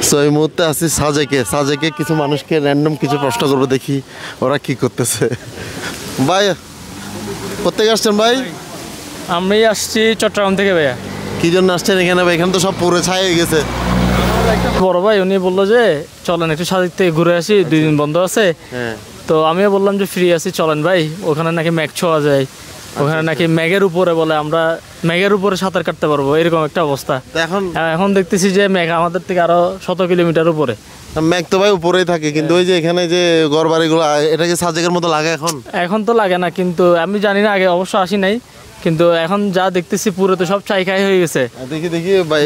So এই মুহূর্তে আছি সাজেকে কিছু মানুষকে র্যান্ডম কিছু প্রশ্ন করবো, দেখি ওরা কি করতেছে। ভাই কোথেকে আসছেন ভাই? আমি আসছি চট্টগ্রাম থেকে ভাইয়া। কি জন্য আসছেন এখানে ভাই? এখানে তো সব পুরো ছাই হয়ে গেছে। বড় ভাই উনি বললো যে চলেন একটু সাজেক থেকে ঘুরে আসি, 2 দিন বন্ধ আছে। তো আমিও বললাম যে ফ্রি আছি চলেন ভাই, ওখানে নাকি ম্যাগ ছোঁয়া যায়, ওখানে নাকি ম্যাগের উপরে বলে আমরা ম্যাগের উপরে সাঁতার কাটতে পারবো, এরকম একটা অবস্থা। এখন দেখতেছি যে ম্যাগ আমাদের থেকে আরো 100 কিলোমিটার উপরে। ম্যাগ তো ভাই উপরেই থাকে, কিন্তু ওই যে এখানে যে ঘর বাড়িগুলো, এটা কি সাজেকের মতো লাগে এখন তো লাগে না, কিন্তু আমি জানি না, আগে অবশ্য আসি নাই, কিন্তু এখন যা দেখতেছি পুরো তো সব চাই খাই হয়ে গেছে। দেখি ভাই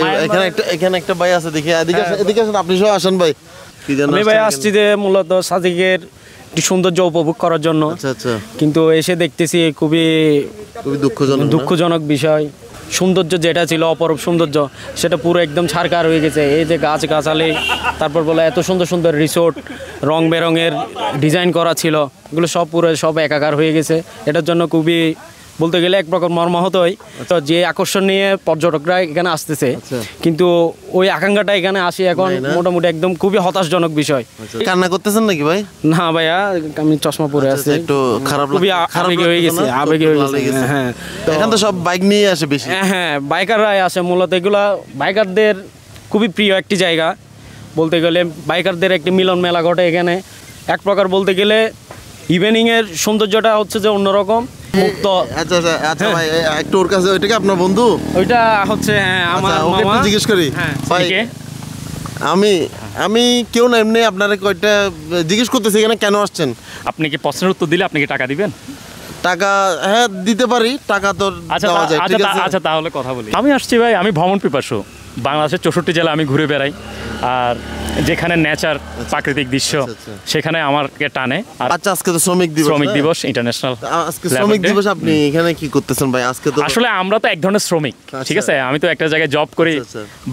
এখানে একটা ভাই আছে, দেখি এদিকে আসেন, আপনি সব আসেন ভাই। আমি ভাই আসছি যে মূলত সাজেকের একটি সৌন্দর্য উপভোগ করার জন্য। আচ্ছা। কিন্তু এসে দেখতেছি খুবই দুঃখজনক বিষয়। সৌন্দর্য যেটা ছিল অপরূপ সৌন্দর্য, সেটা পুরো একদম ছারকার হয়ে গেছে। এই যে গাছ গাছালি, তারপর বলে এত সুন্দর সুন্দর রিসোর্ট, রং বেরঙের ডিজাইন করা ছিল, এগুলো সব একাকার হয়ে গেছে। এটার জন্য খুবই বলতে গেলে এক প্রকার মর্মাহত হয়। তো যে আকর্ষণ নিয়ে পর্যটকরা এখানে আসতেছে, কিন্তু ওই আকাঙ্ক্ষাটা এখানে আসি এখন মোটামুটি একদম খুবই হতাশজনক বিষয়। কান্না করতেছেন নাকি ভাই? না ভাইয়া, আমি চশমা পরে আছি, একটু খারাপ আবেগে হয়ে গেছে। হ্যাঁ, এখন তো সব বাইক নিয়ে আসে বেশি। হ্যাঁ, বাইকাররাই আসে মূলত। এগুলা বাইকারদের খুবই প্রিয় একটি জায়গা, বলতে গেলে বাইকারদের একটি মিলন মেলা ঘটে এখানে। এক প্রকার বলতে গেলে ইভিনিং এর সৌন্দর্যটা হচ্ছে যে অন্যরকম মুক্ত। আচ্ছা ভাই, একটু ওর কাছে, ওইটা কি আপনার বন্ধু? ওইটা হচ্ছে আমার মামা। জিজ্ঞেস করি ভাই, আমি কেউ না, এমনি আপনারা কয়টা জিজ্ঞেস করতেছি এখানে কেন আসছেন। আপনি কি প্রশ্নের উত্তর দিলে আপনি কি টাকা দিবেন? টাকা হ্যাঁ দিতে পারি, টাকা তো দেওয়া যায়। আচ্ছা তাহলে কথা বলি। আমি আসছি ভাই, আমি ভ্রমণ পিপাসু। বাংলাদেশের 64 জেলা আমি ঘুরে বেড়াই, আর যেখানে নেচার, প্রাকৃতিক দৃশ্য, সেখানে আমাকে টানে। আচ্ছা, আজকে তো শ্রমিক দিবস ইন্টারন্যাশনাল। আজকে শ্রমিক দিবস, আপনি এখানে কি করতেছেন ভাই? আজকে তো আসলে আমরা তো এক ধরনের শ্রমিক, ঠিক আছে? আমি তো একটা জায়গায় জব করি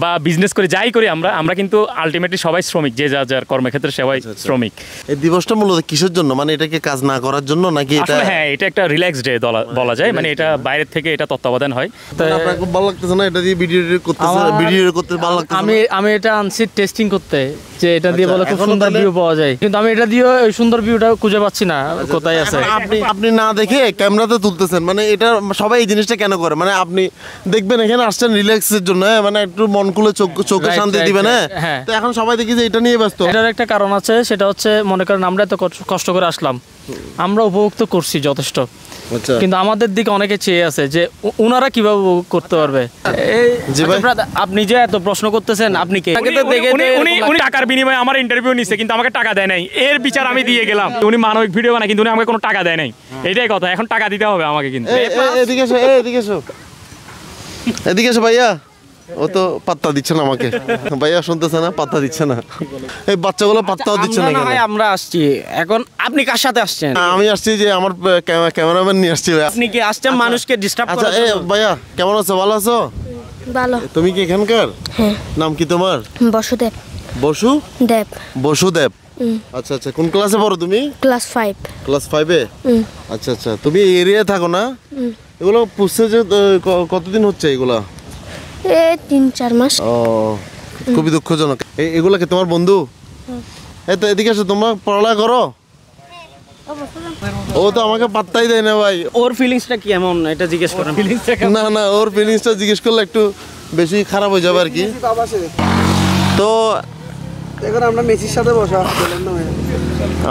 বা বিজনেস করি, যাই করি আমরা কিন্তু আলটিমেটলি সবাই শ্রমিক, যে যার কর্মক্ষেত্রে সবাই শ্রমিক। এই দিবসটা মূলত কিসের জন্য? মানে এটা কি কাজ না করার জন্য নাকি? হ্যাঁ, এটা একটা রিল্যাক্স ডে বলা যায়। মানে এটা বাইরের থেকে এটা তত্ত্বাবধান হয়। আপনার খুব ভালো লাগতেছে না এটা দিয়ে ভিডিও করতে ভালো লাগতেছে? আমি এটা আনছি টেস্টিং করতে, যে এটা দিয়ে বলে খুব সুন্দর ভিউ পাওয়া যায়, কিন্তু আমি এটা দিয়ে ওই সুন্দর ভিউটা খুঁজে পাচ্ছি না কোথায় আছে। আপনি না দেখে ক্যামেরাতে তুলতেছেন, মানে এটা সবাই এই জিনিসটা কেন করে? মানে আপনি দেখবেন এখানে আসছেন রিল্যাক্সের জন্য, মানে একটু মন খুলে চোখে শান্তি দিবেন। হ্যাঁ, তো এখন সবাই দেখি যে এটা নিয়ে ব্যস্ত। এটার একটা কারণ আছে, সেটা হচ্ছে মনে করেন আমরা এত কষ্ট করে আসলাম, আমরা উপভোগ তো করছি যথেষ্ট, কিন্তু আমাদের দিকে অনেকে চেয়ে আছে যে ওনারা কিভাবে উপভোগ করতে পারবে। আপনি যে এত প্রশ্ন করতেছেন, আপনি কে? উনি টাকার বিনিময়ে আমার ইন্টারভিউ নিছে, কিন্তু আমাকে টাকা দেয় নাই, এর বিচার আমি দিয়ে গেলাম। উনি মানবিক ভিডিও বানায়, কিন্তু উনি আমাকে কোনো টাকা দেয় নাই, এটাই কথা। এখন টাকা দিতে হবে আমাকে। কিন্তু এদিকে এসো ভাইয়া, ও তো পাত্তা দিচ্ছে না আমাকে। ভাইয়া শুনতেছে না, পাত্তা দিচ্ছে না। এই বাচ্চাগুলো পাত্তাও দিচ্ছে না। আমরা আসছি এখন, আপনি কার সাথে আসছেন? আমি আসছি যে আমার ক্যামেরাম্যান নিয়ে আসছি। আপনি কি আসছেন মানুষকে ডিস্টার্ব করার জন্য? আচ্ছা ভাইয়া, কেমন আছো? ভালো আছো? ভালো। তুমি কি এখানকার? হ্যাঁ। নাম কি তোমার? বসুদেব। বসুদেব। আচ্ছা, কোন ক্লাসে পড়ো তুমি? ক্লাস 5। ক্লাস 5-এ? আচ্ছা, তুমি এই এরিয়ায় থাকো না? এগুলো পুষছে যে কতদিন হচ্ছে এগুলা? 3-4 মাস। ও, খুবই দুঃখজনক। এগুলা কি তোমার বন্ধু? এই তো এদিকে এসো, তোমরা পড়ালেখা করো। ও তো আমাকে পাত্তাই দেয় না ভাই। ওর ফিলিংসটা কি এমন, এটা জিজ্ঞেস করেন। না, ওর ফিলিংসটা জিজ্ঞেস করলে একটু বেশি খারাপ হয়ে যাবে আর কি। তো এখন আমরা মেসির সাথে বসা,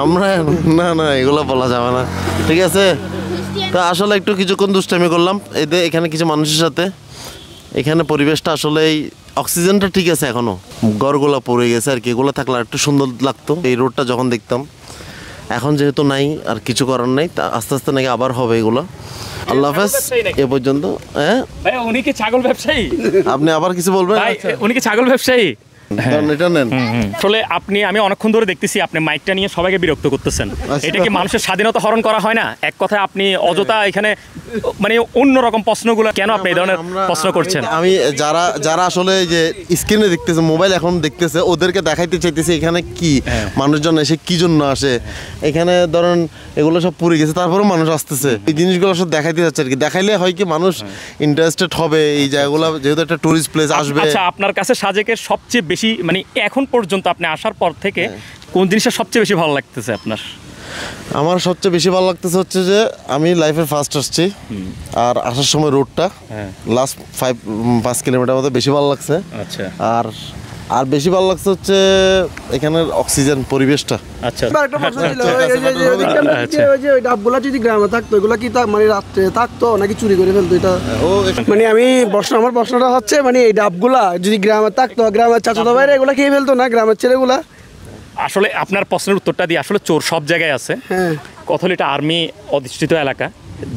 আমরা না এগুলো বলা যাবে না, ঠিক আছে? তো আসলে একটু কিছুক্ষণ দুষ্টামি করলাম এখানে কিছু মানুষের সাথে। এখানে পরিবেশটা আসলে অক্সিজেনটা ঠিক আছে, এখনো ঘরগুলো পড়ে গেছে আর কি। এগুলো থাকলে একটু সুন্দর লাগতো এই রোডটা যখন দেখতাম। এখন যেহেতু নাই, আর কিছু করার নাই, আস্তে আস্তে নাকি আবার হবে এগুলো। আল্লাহ হাফেজ, এ পর্যন্ত। হ্যাঁ, উনি কি ছাগল ব্যবসায়ী? আপনি আবার কিছু বলবেন? উনি কি ছাগল ব্যবসায়ী? আসলে আমি অনেকক্ষণ ধরে দেখতেছি আপনি মাইকটা নিয়ে সবাইকে বিরক্ত করতেছেন। এটা কি মানুষের স্বাধীনতা হরণ করা হয় না? এক কথায় আপনি অযথা এখানে মানে অন্যরকম প্রশ্নগুলো কেন আপনি এই ধরনের প্রশ্ন করছেন? আমি যারা যারা আসলে এই যে স্ক্রিনে দেখতেছে, মোবাইল এখন দেখতেছে, ওদেরকে দেখাইতে চাইতেছে এখানে কি মানুষজন এসে কি জন্য আসে। এখানে ধরেন এগুলো সব পুড়ে গেছে, তারপরেও মানুষ আসতেছে, এই জিনিসগুলো সব দেখাইতে যাচ্ছে আর কি। দেখাইলে হয় কি মানুষ ইন্টারেস্টেড হবে এই জায়গাগুলো, যেহেতু একটা টুরিস্ট প্লেস আসবে। আচ্ছা, আপনার কাছে সাজেকের সবচেয়ে বেশি মানে এখন পর্যন্ত আপনি আসার পর থেকে কোন জিনিসটা সবচেয়ে বেশি ভালো লাগতেছে আপনার? আমার সবচেয়ে বেশি ভালো লাগতেছে হচ্ছে যে আমি লাইফের ফার্স্ট আসছি, আর আসার সময় রোডটা লাস্ট 5 কিলোমিটার মতো বেশি ভালো লাগছে। আচ্ছা, আর বেশি ভালো লাগছে হচ্ছে এখানের অক্সিজেন, পরিবেশটা। আচ্ছা, এবার একটা প্রশ্ন ছিল, ওই যে ওই ডাবগুলা যদি গ্রামে থাকতো, এগুলা কি মানে রাত্রে থাকতো নাকি চুরি করে ফেলতো? এটা মানে আমার প্রশ্নটা হচ্ছে মানে এই ডাবগুলা যদি গ্রামে থাকতো, গ্রামের চাচাতো ভাইরা এগুলা খেয়ে ফেলতো না গ্রামের ছেলেগুলা? আসলে আপনার প্রশ্নের উত্তরটা দিয়ে আসলে চোর সব জায়গায় আছে। হ্যাঁ, কথা হলো এটা আর্মি অধিষ্ঠিত এলাকা,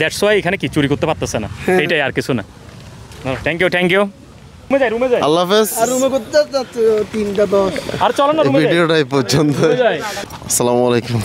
দ্যাটস ওয়াই এখানে কি চুরি করতে পারতেছে না, এটাই আর কিছু না। Thank you, thank you. রুমে যাই। আল্লাহ হাফেজ। আর রুমে করতে যাচ্ছে 3টা 10। আর চলো না, রুমে যাই। ভিডিওটাই পর্যন্ত। রুমে যাই। আসসালামু আলাইকুম।